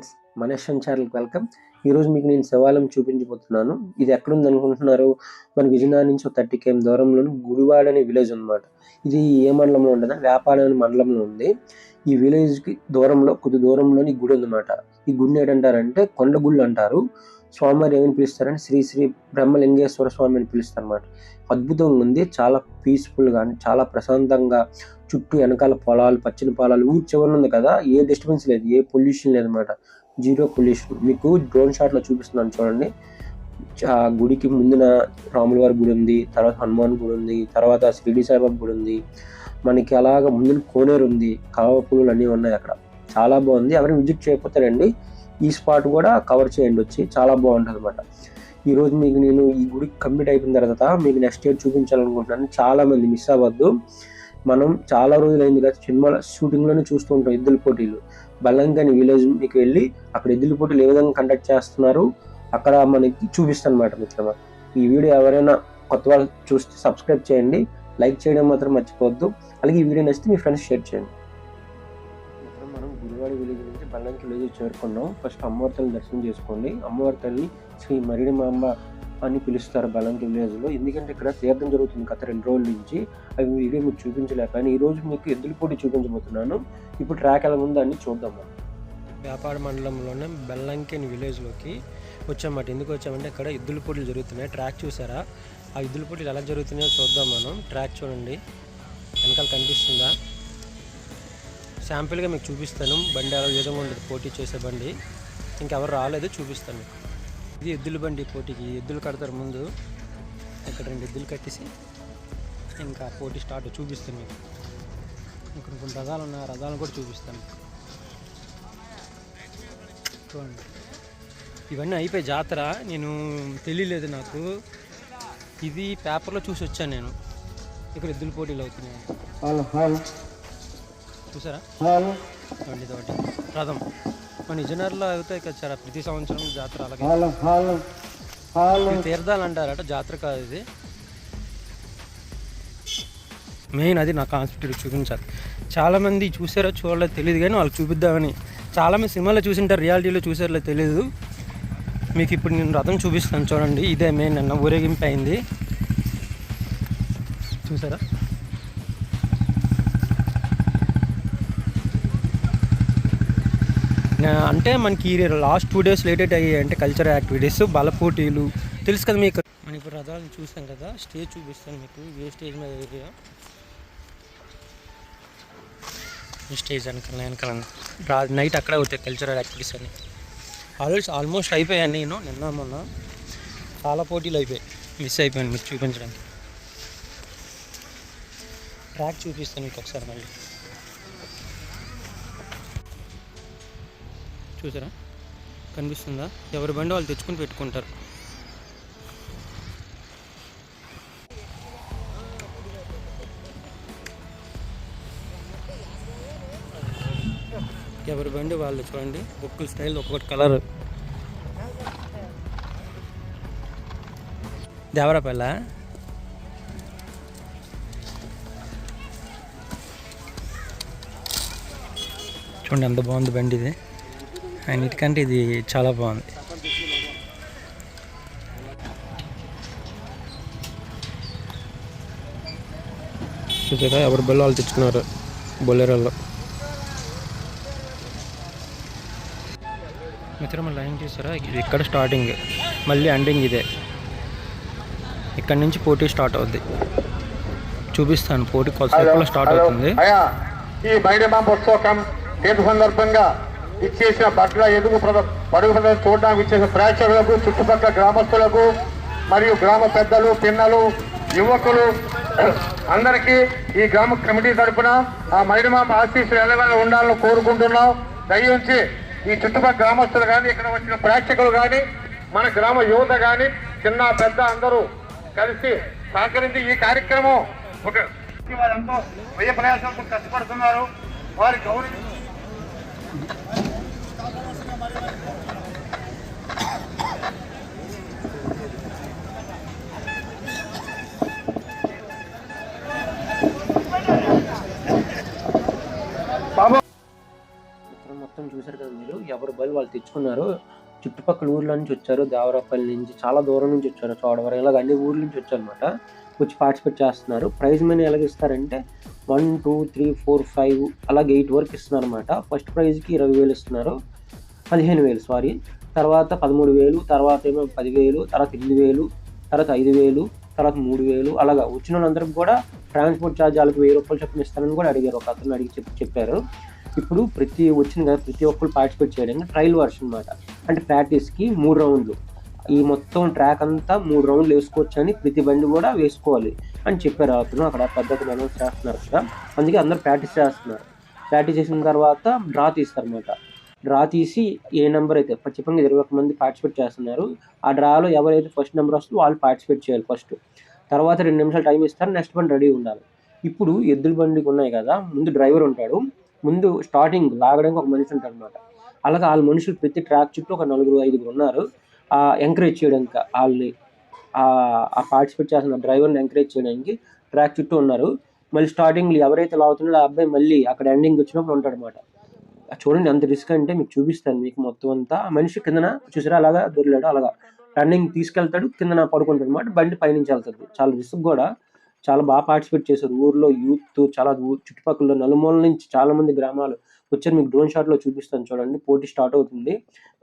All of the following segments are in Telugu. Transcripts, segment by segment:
ఫ్రెండ్స్, మనశ్శన్ ఛానల్కి వెల్కమ్. ఈరోజు మీకు నేను శివాలయం చూపించబోతున్నాను. ఇది ఎక్కడుంది అనుకుంటున్నారు? మన విజయనగరం నుంచి 30 km దూరంలోని గుడివాడ అనే విలేజ్ అనమాట. ఇది ఏ మండలంలో ఉండదు, వేపాడ అనే మండలంలో ఉంది. ఈ విలేజ్కి దూరంలో కొద్ది దూరంలోని గుడి ఉందన్నమాట. ఈ గుడిని ఏంటంటారంటే కొండ గుళ్ళు అంటారు. స్వామివారు ఏమని పిలుస్తారంటే శ్రీ శ్రీ బ్రహ్మలింగేశ్వర స్వామి అని పిలుస్తారు అన్నమాట. అద్భుతంగా ఉంది, చాలా పీస్ఫుల్గా, చాలా ప్రశాంతంగా. చుట్టూ వెనకాల పొలాలు, పచ్చని పొలాలు, ఊరు చివరి ఉంది కదా, ఏ డిస్టర్బెన్స్ లేదు, ఏ పొల్యూషన్ లేదన్నమాట, జీరో పొల్యూషన్. మీకు డ్రోన్ షాట్లో చూపిస్తున్నాను చూడండి. గుడికి ముందున రాముల వారి గుడి ఉంది, తర్వాత హనుమాన్ గుడి ఉంది, తర్వాత షిరిడి సాయిబాబా గుడి ఉంది. మనకి అలాగ ముందున కోనేరు ఉంది, కలవ పువ్వులు అన్నీ ఉన్నాయి అక్కడ. చాలా బాగుంది. ఎవరైనా విజిట్ చేయకపోతారండి, ఈ స్పాట్ కూడా కవర్ చేయండి వచ్చి, చాలా బాగుంటుంది అనమాట. ఈరోజు మీకు నేను ఈ గుడి కంప్లీట్ అయిపోయిన తర్వాత మీకు నెక్స్ట్ ఇయర్ చూపించాలనుకుంటున్నాను. చాలా మంది మిస్ అవ్వద్దు. మనం చాలా రోజులైంది కదా సినిమా షూటింగ్లోనే చూస్తూ ఉంటాం ఎద్దుల పోటీలు. బల్లంకని విలేజ్ మీకు వెళ్ళి అక్కడ ఎద్దుల పోటీలు ఏ విధంగా కండక్ట్ చేస్తున్నారు అక్కడ మనకి చూపిస్తాను అనమాట మిత్రమా. ఈ వీడియో ఎవరైనా కొత్త వాళ్ళు చూస్తే సబ్స్క్రైబ్ చేయండి, లైక్ చేయడం మాత్రం మర్చిపోవద్దు. అలాగే ఈ వీడియో నచ్చితే మీ ఫ్రెండ్స్ షేర్ చేయండి. మనం గుడివాడ విలేజ్ నుంచి బల్లంకి విలేజ్ చేరుకున్నాం. ఫస్ట్ అమ్మవారి తల్లిని దర్శనం చేసుకోండి. అమ్మవారి తల్లి శ్రీ మరిడి మాంబ అని పిలుస్తారు బల్లంకి విలేజ్లో. ఎందుకంటే ఇక్కడ తీర్థం జరుగుతుంది గత 2 రోజుల నుంచి. అవి వీడియో మీకు చూపించలేకపోయాను. ఈరోజు మీకు ఎద్దుల పోటీ చూపించబోతున్నాను. ఇప్పుడు ట్రాక్ ఎలా ఉందో అన్ని చూద్దాం. వ్యాపార మండలంలోనే బెల్లంకెన్ విలేజ్లోకి వచ్చామన్నమాట. ఎందుకు వచ్చామంటే ఇక్కడ ఎద్దుల పోటీలు జరుగుతున్నాయి. ట్రాక్ చూసారా? ఆ ఎద్దుల పోటీలు ఎలా జరుగుతున్నాయో చూద్దాం మనం. ట్రాక్ చూడండి, వెనకాల కనిపిస్తుందా? శాంపిల్గా మీకు చూపిస్తాను. బండి అలా విధంగా ఉండదు, పోటీ చేసే బండి. ఇంకెవరు రాలేదు, చూపిస్తాను మీకు. ఇది ఎద్దుల బండి పోటీకి. ఎద్దులు కడతారు ముందు, ఇక్కడ 2 ఎద్దులు కట్టేసి ఇంకా పోటీ స్టార్ట్. చూపిస్తాను మీకు. ఇక్కడ కొన్ని రథాలు ఉన్నాయి, రథాలను కూడా చూపిస్తాను. చూడండి, ఇవన్నీ అయిపోయి జాతర. నేను తెలియలేదు నాకు, ఇది పేపర్లో చూసి వచ్చాను నేను. ఇక్కడ ఎద్దుల పోటీలు అవుతున్నాయి, చూసారా? బండి తోటి రథం మన విజయనగరంలో అవుతాయి కదా సార్ ప్రతి సంవత్సరం జాతర. అలాగే తీర్థాలు అంటారట, జాతర కాదు ఇది. మెయిన్ అది నా కాన్సెప్ట్ చూపించాలి. చాలామంది చూసారో చూడలేదు తెలియదు, కానీ వాళ్ళు చూపిద్దామని. చాలామంది సినిమాలో చూసింటారు, రియాలిటీలో చూసారో తెలియదు. మీకు ఇప్పుడు నేను రథం చూపిస్తాను చూడండి. ఇదే మెయిన్ అన్న ఊరేగింపు అయింది, చూసారా? అంటే మనకి లాస్ట్ 2 days లేటెడ్ అయ్యాయి. అంటే కల్చరల్ యాక్టివిటీస్, బల పోటీలు తెలుసు కదా మీకు. మనం ఇప్పుడు రథాలను చూసాం కదా, స్టేజ్ చూపిస్తాను మీకు. ఏ స్టేజ్ మీద ఏరియా, ఈ స్టేజ్ వెనకాల నైట్ అక్కడే అవుతాయి కల్చరల్ యాక్టివిటీస్ అని. ఆల్మోస్ట్ అయిపోయాను నేను నిన్న మొన్న. చాలా పోటీలు అయిపోయాయి, మిస్ అయిపోయాను మీకు చూపించడానికి. ట్రాక్ చూపిస్తాను మీకు ఒకసారి మళ్ళీ. చూసారా, కనిపిస్తుందా? ఎవరి బండి వాళ్ళు తెచ్చుకొని పెట్టుకుంటారు. ఎవరి బండి వాళ్ళు. చూడండి, ఒక్కొక్క స్టైల్, ఒక్కొక్కటి కలర్. దేవరాపల్ల చూడండి ఎంత బాగుంది బండి ఇది. అన్నిటికంటే ఇది చాలా బాగుంది. చూసారా, ఎవరి బళ్ళు వాళ్ళు తెచ్చుకున్నారు బొలెరోలో. మిత్రమా లైన్ చూసారా? ఇది ఇక్కడ స్టార్టింగ్, మళ్ళీ ఎండింగ్ ఇదే. ఇక్కడ నుంచి పోటీ స్టార్ట్ అవుద్ది. చూపిస్తాను పోటీ కొద్దిసేపులో స్టార్ట్ అవుతుంది. ఈ బైడమాంబోత్సవం తీర్థ సందర్భంగా ఇచ్చేసిన బట్ల ఎదుగు పడుగు ప్రదర్శన చూడడానికి ఇచ్చేసిన ప్రేక్షకులకు, చుట్టుపక్కల గ్రామస్తులకు మరియు గ్రామ పెద్దలు, పిన్నలు, యువకులు అందరికీ ఈ గ్రామ కమిటీ తరఫున ఆ మైడమాంబ ఆశీస్సులు ఎల్లవేళ ఉండాలని కోరుకుంటున్నాం. దయించి ఈ చుట్టుపక్కల గ్రామస్తులు కానీ, ఇక్కడ వచ్చిన ప్రేక్షకులు కానీ, మన గ్రామ యువత కానీ, చిన్న పెద్ద అందరూ కలిసి సహకరించి ఈ కార్యక్రమం వారంతో వ్యయ ప్రయాసంతో కష్టపడుతున్నారు. వారి గౌరవ మొత్తం చూసారు కదా మీరు. ఎవరు బలి వాళ్ళు తెచ్చుకున్నారు. చుట్టుపక్కల ఊర్ల నుంచి వచ్చారు, దేవరాపల్లి నుంచి, చాలా దూరం నుంచి వచ్చారు, చోడవరం, ఇలాగ అన్ని ఊర్ల నుంచి వచ్చారనమాట. వచ్చి పార్టిసిపేట్ చేస్తున్నారు. ప్రైజ్ మనీ ఎలాగ ఇస్తారంటే 1, 2, 3, 4, 5 అలాగే 8 వరకు ఇస్తున్నారు అనమాట. ఫస్ట్ ప్రైజ్కి 20,000 ఇస్తున్నారు, 15,000 సారీ, తర్వాత 13,000, తర్వాత ఏమో 10,000, తర్వాత 8,000, తర్వాత 5,000, తర్వాత 3,000 అలాగా. వచ్చిన వాళ్ళందరికీ కూడా ట్రాన్స్పోర్ట్ ఛార్జ్ వాళ్ళకి 1,000 రూపాయలు చొప్పున ఇస్తారని కూడా అడిగారు. ఒక అతను అడిగి చెప్పారు. ఇప్పుడు వచ్చింది కదా, ప్రతి ఒక్కరు పార్టిసిపేట్ చేయడానికి ట్రయల్ వర్షన్ అనమాట. అంటే ప్రాక్టీస్కి 3 రౌండ్లు, ఈ మొత్తం ట్రాక్ అంతా 3 రౌండ్లు వేసుకోవచ్చు అని, ప్రతి బండి కూడా వేసుకోవాలి అని చెప్పారు అతను. అక్కడ పద్ధతిని అనౌన్స్ చేస్తున్నారు కదా, అందుకే అందరూ ప్రాక్టీస్ చేస్తున్నారు. ప్రాక్టీస్ చేసిన తర్వాత డ్రా తీస్తారనమాట. డ్రా తీసి ఏ నెంబర్ అయితే చెప్పంగా 21 మంది పార్టిసిపేట్ చేస్తున్నారు. ఆ డ్రాలో ఎవరైతే ఫస్ట్ నెంబర్ వస్తుందో వాళ్ళు పార్టిసిపేట్ చేయాలి ఫస్ట్. తర్వాత 2 నిమిషాలు టైం ఇస్తారు, నెక్స్ట్ బండి రెడీ ఉండాలి. ఇప్పుడు ఎద్దుల బండికి ఉన్నాయి కదా, ముందు డ్రైవర్ ఉంటాడు, ముందు స్టార్టింగ్ లాగడానికి ఒక మనిషి ఉంటాడు అనమాట. అలాగే వాళ్ళ మనుషులు ప్రతి ట్రాక్ చుట్టూ ఒక 4-5 ఉన్నారు ఎంకరేజ్ చేయడానికి. వాళ్ళని ఆ పార్టిసిపేట్ చేస్తున్న డ్రైవర్ని ఎంకరేజ్ చేయడానికి ట్రాక్ చుట్టూ ఉన్నారు. మళ్ళీ స్టార్టింగ్లో ఎవరైతే లాగుతున్నాడో ఆ అబ్బాయి మళ్ళీ అక్కడ ఎండింగ్ వచ్చినప్పుడు ఉంటాడు అనమాట. చూడండి ఎంత రిస్క్ అంటే, మీకు చూపిస్తాను మీకు మొత్తం అంతా. ఆ మనిషి కిందన చూసారా అలాగా దొరిలాడు, అలాగా రన్నింగ్ తీసుకెళ్తాడు, కిందన పడుకుంటాడు అనమాట, బండి పైనుంచి వెళ్తుంది. చాలా రిస్క్ కూడా. చాలా బాగా పార్టిసిపేట్ చేశారు. ఊర్లో యూత్ చాలా చుట్టుపక్కల నలుమూల నుంచి చాలా మంది గ్రామాలు వచ్చారు. మీకు డ్రోన్ షాట్లో చూపిస్తాను చూడండి. పోటీ స్టార్ట్ అవుతుంది.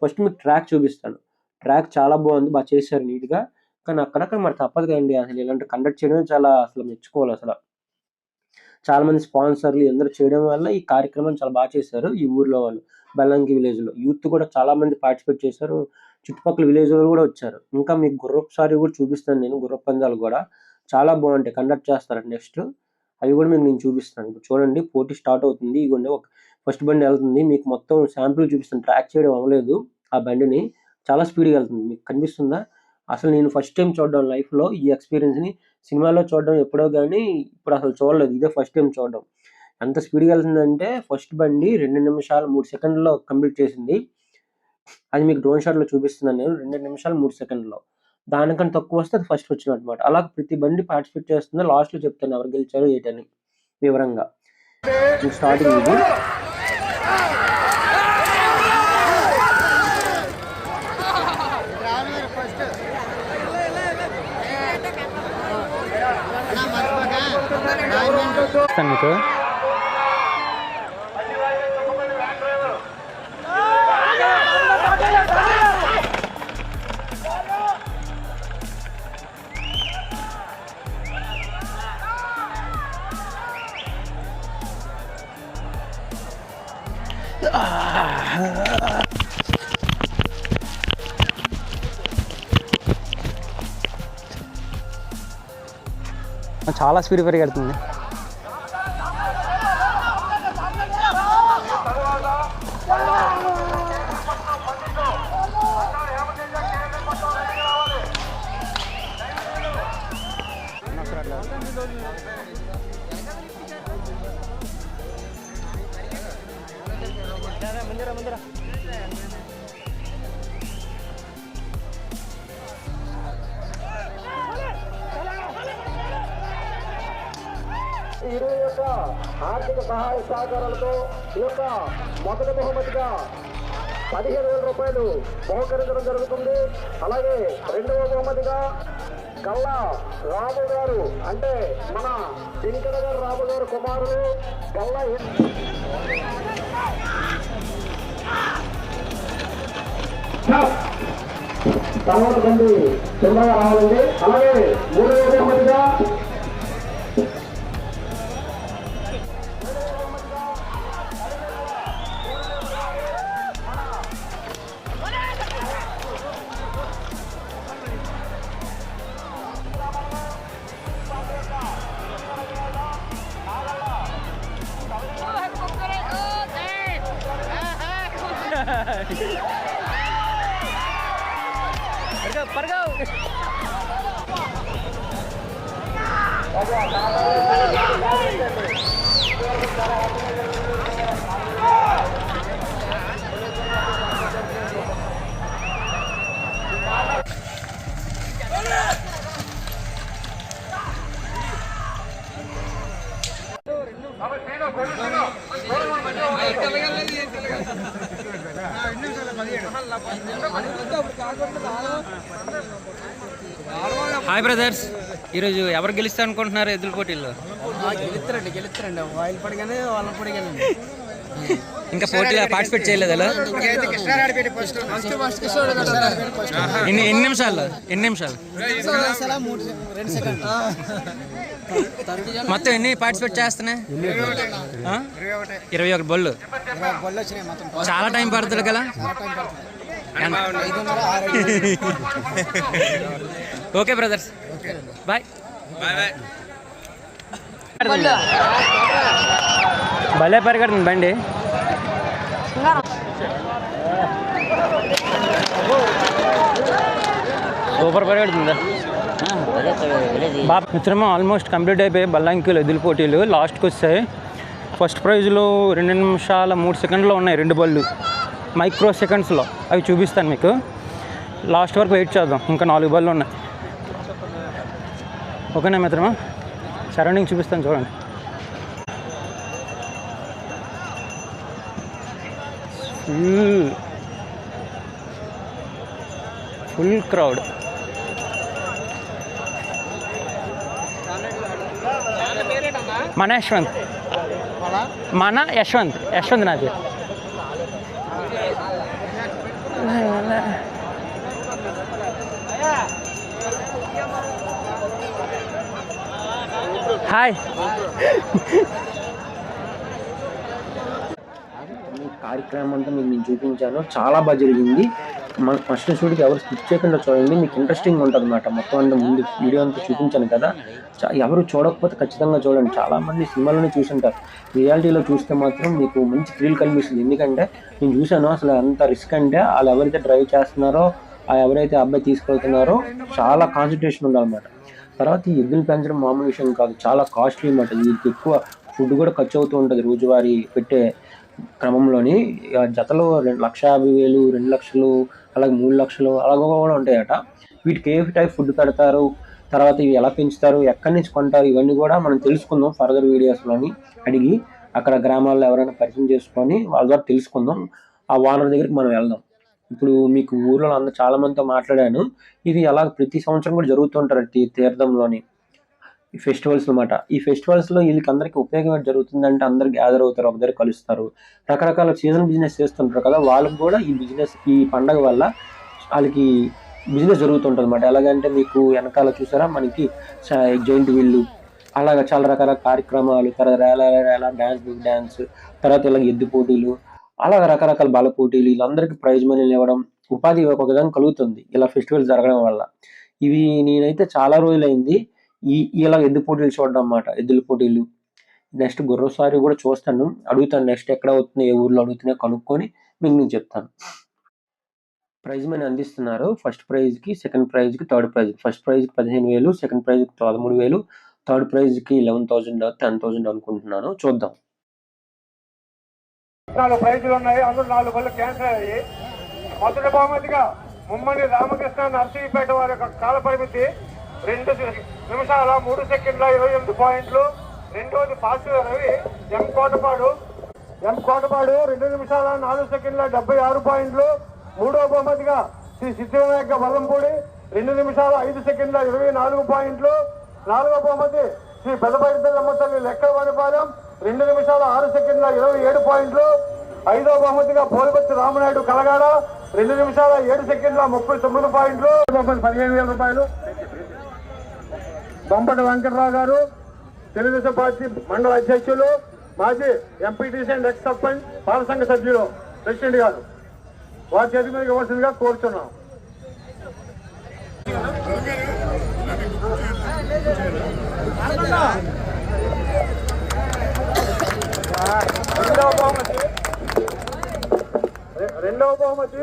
ఫస్ట్ మీకు ట్రాక్ చూపిస్తాను. ట్రాక్ చాలా బాగుంది, బాగా చేశారు నీట్గా. కానీ అక్కడక్కడ మరి తప్పదు కదండి, అసలు ఇలాంటి కండక్ట్ చేయడం చాలా అసలు మెచ్చుకోవాలి. అసలు చాలా మంది స్పాన్సర్లు అందరూ చేయడం వల్ల ఈ కార్యక్రమాన్ని చాలా బాగా చేశారు. ఈ ఊర్లో వాళ్ళు బెల్లంకి విలేజ్లో యూత్ కూడా చాలా మంది పార్టిసిపేట్ చేశారు. చుట్టుపక్కల విలేజ్ వాళ్ళు కూడా వచ్చారు. ఇంకా మీకు గుర్రపు సారి కూడా చూపిస్తాను నేను. గుర్రపు పందాలు కూడా చాలా బాగుంటాయి, కండక్ట్ చేస్తారు నెక్స్ట్. అవి కూడా మీకు నేను చూపిస్తాను. ఇప్పుడు చూడండి పోటీ స్టార్ట్ అవుతుంది. ఇగోండి ఒక ఫస్ట్ బండి వెళ్తుంది. మీకు మొత్తం శాంపుల్ చూపిస్తాను. ట్రాక్ చేయడం అవ్వలేదు ఆ బండిని, చాలా స్పీడ్గా వెళ్తుంది. మీకు కనిపిస్తుందా? అసలు నేను ఫస్ట్ టైం చూడడం లైఫ్లో ఈ ఎక్స్పీరియన్స్ని. సినిమాలో చూడడం ఎప్పుడో కానీ ఇప్పుడు అసలు చూడలేదు, ఇదే ఫస్ట్ టైం చూడడం. ఎంత స్పీడ్గా వెళ్తుందంటే ఫస్ట్ బండి 2 నిమిషాలు 3 సెకండ్లో కంప్లీట్ చేసింది. అది మీకు డ్రోన్ షాట్లో చూపిస్తున్నాను నేను. 2 నిమిషాలు 3 సెకండ్లో. దానికన్నా తక్కువ వస్తే అది ఫస్ట్ వచ్చిన అనమాట. అలా ప్రతి బండి పార్టిసిపేట్ చేస్తుందో లాస్ట్లో చెప్తాను ఎవరు గెలిచారు ఏంటని వివరంగా. స్టార్టింగ్ ఇది. మీకు చాలా స్పీడ్ పరిగెడుతుంది. ఇరు యొక్క ఆర్థిక సహాయ సహకారాలతో ఈ యొక్క మొదటి బహుమతిగా 15,000 రూపాయలు బహుకరించడం జరుగుతుంది. అలాగే రెండవ బహుమతిగా గల్లా రాము గారు, అంటే మన వెంకట గారు రాము గారు కుమారులు గల్లా తర్వాత బండి తొందరగా రావాలండి. అలాగే మూడవ బహుమతిగా హాయ్ బ్రదర్స్, ఈరోజు ఎవరు గెలుస్తారు అనుకుంటున్నారు ఎద్దుల పోటీల్లో? గెలుస్తారండి ఆయిల్ పడిగానే వాళ్ళ పడిగానే. ఇంకా పోటీలో పార్టిసిపేట్ చేయలేదు అలా? ఎన్ని నిమిషాలు? మొత్తం ఎన్ని పార్టిసిపేట్ చేస్తున్నాయి? 21 బళ్ళు. చాలా టైం పడుతుంది కదా? Okay brothers, bye. భలే పరిగెడుతుంది బండి. సూపర్ పరిగెడుతుందా బాబు? మిత్రమా ఆల్మోస్ట్ కంప్లీట్ అయిపోయి బల్లంకిలో ఎద్దుల పోటీలు లాస్ట్కి వచ్చాయి. ఫస్ట్ ప్రైజ్లో 2 నిమిషాల 3 సెకండ్లో ఉన్నాయి 2 బళ్ళు, మైక్రో సెకండ్స్లో. అవి చూపిస్తాను మీకు. లాస్ట్ వరకు వెయిట్ చేద్దాం. ఇంకా 4 బళ్ళు ఉన్నాయి. ఓకేనా మిత్రమా? సరౌండింగ్ చూపిస్తాను చూడండి. Full crowd. మన యశ్వంత్ నా పేరు. హాయ్. కార్యక్రమం అంతా మీకు నేను చూపించాను. చాలా బాగా జరిగింది. మన ఫస్ట్ షూట్కి ఎవరు స్కిప్ చేయకుండా చూడండి, మీకు ఇంట్రెస్టింగ్ ఉంటుంది అన్నమాట. మొత్తం అంతా ముందు వీడియో అంతా చూపించాను కదా, ఎవరు చూడకపోతే ఖచ్చితంగా చూడండి. చాలామంది సినిమాలోనే చూసుంటారు, రియాలిటీలో చూస్తే మాత్రం మీకు మంచి థ్రిల్ కనిపిస్తుంది. ఎందుకంటే నేను చూశాను, అసలు అంత రిస్క్ అంటే వాళ్ళు ఎవరైతే డ్రైవ్ చేస్తున్నారో, ఎవరైతే అబ్బాయి తీసుకెళ్తున్నారో చాలా కాన్సన్ట్రేషన్ ఉండాలన్నమాట. తర్వాత ఈ ఎద్దులు పెంచడం మామూలు విషయం కాదు, చాలా కాస్ట్లీ అన్నమాట. వీటికి ఎక్కువ ఫుడ్ కూడా ఖర్చు అవుతూ ఉంటుంది రోజువారీ పెట్టే క్రమంలోని. జతలో 1,50,000, 2 లక్షలు, అలాగే 3 లక్షలు అలాగ కూడా ఉంటాయట. వీటికి ఏ టైప్ ఫుడ్ పెడతారు, తర్వాత ఇవి ఎలా పెంచుతారు, ఎక్కడి నుంచి కొంటారు, ఇవన్నీ కూడా మనం తెలుసుకుందాం ఫర్దర్ వీడియోస్లోని. అడిగి అక్కడ గ్రామాల్లో ఎవరైనా పరిచయం చేసుకొని వాళ్ళ ద్వారా తెలుసుకుందాం. ఆ ఓనర్ దగ్గరికి మనం వెళ్దాం. ఇప్పుడు మీకు ఊర్లో చాలా మందితో మాట్లాడాను. ఇది అలా ప్రతి సంవత్సరం కూడా జరుగుతుంటారు తీర్థంలోని ఈ ఫెస్టివల్స్ అనమాట. ఈ ఫెస్టివల్స్లో వీళ్ళకి అందరికీ ఉపయోగం జరుగుతుందంటే అందరు గ్యాదర్ అవుతారు, ఒక దగ్గర కలుస్తారు. రకరకాల సీజన్ బిజినెస్ చేస్తుంటారు కదా, వాళ్ళకి కూడా ఈ బిజినెస్, ఈ పండగ వల్ల వాళ్ళకి బిజినెస్ జరుగుతుంటుంది అనమాట. ఎలాగంటే మీకు వెనకాల చూసారా మనకి జైంట్ వీళ్ళు, అలాగ చాలా రకాల కార్యక్రమాలు, తర్వాత రేలా డ్యాన్స్, తర్వాత ఇలాగ ఎద్దు పోటీలు, అలాగ రకరకాల బాల పోటీలు, వీళ్ళందరికీ ప్రైజ్ మనీలు ఇవ్వడం, ఉపాధి ఒక విధంగా కలుగుతుంది ఇలా ఫెస్టివల్స్ జరగడం వల్ల. ఇవి నేనైతే చాలా రోజులైంది ఇలా ఎద్దు పోటీలు చూడడం అన్నమాట. ఎద్దుల పోటీలు నెక్స్ట్ గుర్రసారి కూడా చూస్తాను, అడుగుతాను. నెక్స్ట్ ఎక్కడ అవుతుంది, ఏ ఊర్లో అడుగుతున్నాయో కనుక్కొని మీకు నేను చెప్తాను. ప్రైజ్ మనీ అందిస్తున్నారు. ఫస్ట్ ప్రైజ్కి, సెకండ్ ప్రైజ్కి, థర్డ్ ప్రైజ్. ఫస్ట్ ప్రైజ్కి 15,000, సెకండ్ ప్రైజ్కి 13,000, థర్డ్ ప్రైజ్కి 11,000, 10,000 అనుకుంటున్నాను. చూద్దాం. 4 ప్రైజులు ఉన్నాయి, అందులో 4 బళ్ళు క్యాన్సిల్ అయ్యాయి. మొదటి బహుమతిగా ముమ్మడి రామకృష్ణ నర్సీపేట వారి యొక్క కాల పరిమితి 2 నిమిషాల 3 సెకండ్ల 28 పాయింట్లు. రెండవది పాసివ్ రవి ఎం కోటపాడు 2 నిమిషాల 4 సెకండ్ల 76 పాయింట్లు. మూడవ బహుమతిగా శ్రీ సిద్ధివినాయక వల్లంపూడి 2 నిమిషాల 5 సెకండ్ల 24 పాయింట్లు. నాలుగవ బహుమతి శ్రీ పెదపైతల్లమ్మ తల్లి లెక్కవారిపాలెం 2 నిమిషాల 6 సెకండ్ల 27 పాయింట్లు. ఐదవ బహుమతిగా పోలిపత్తి రామనాయుడు కలగాడ 2 నిమిషాల 7 సెకండ్ల 39 పాయింట్లు. 15,000 రూపాయలు. బొంపటి వెంకటరావు గారు తెలుగుదేశం పార్టీ మండల అధ్యక్షులు, మాజీ ఎంపీటీసీ అండ్ ఎక్స్ సర్పంచ్, పాల సంఘ సభ్యులు, ప్రెసిడెంట్ గారు వారి చేతి మీద ఇవ్వాల్సిందిగా కోరుతున్నాం. రెండవ బహుమతి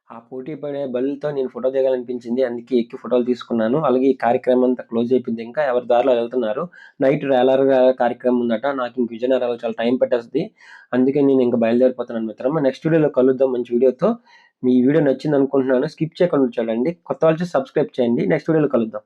ఆ పోటీ పడే బళ్ళతో నేను ఫోటో దిగాలనిపించింది, అందుకే ఎక్కి ఫోటోలు తీసుకున్నాను. అలాగే ఈ కార్యక్రమం అంతా క్లోజ్ అయిపోయింది. ఇంకా ఎవరి దారిలో వెళ్తున్నారు. నైట్ రేలర్ కార్యక్రమం ఉందట. నాకు ఇంక విజయనగరంలో చాలా టైం పట్టేస్తుంది, అందుకే నేను ఇంకా బయలుదేరిపోతున్నాను మిత్రమా. నెక్స్ట్ వీడియోలో కలుద్దాం మంచి వీడియోతో. మీ వీడియో నచ్చింది అనుకుంటున్నాను. స్కిప్ చేయకుండా చూడండి. కొత్త వాళ్ళు సబ్స్క్రైబ్ చేయండి. నెక్స్ట్ వీడియోలో కలుద్దాం.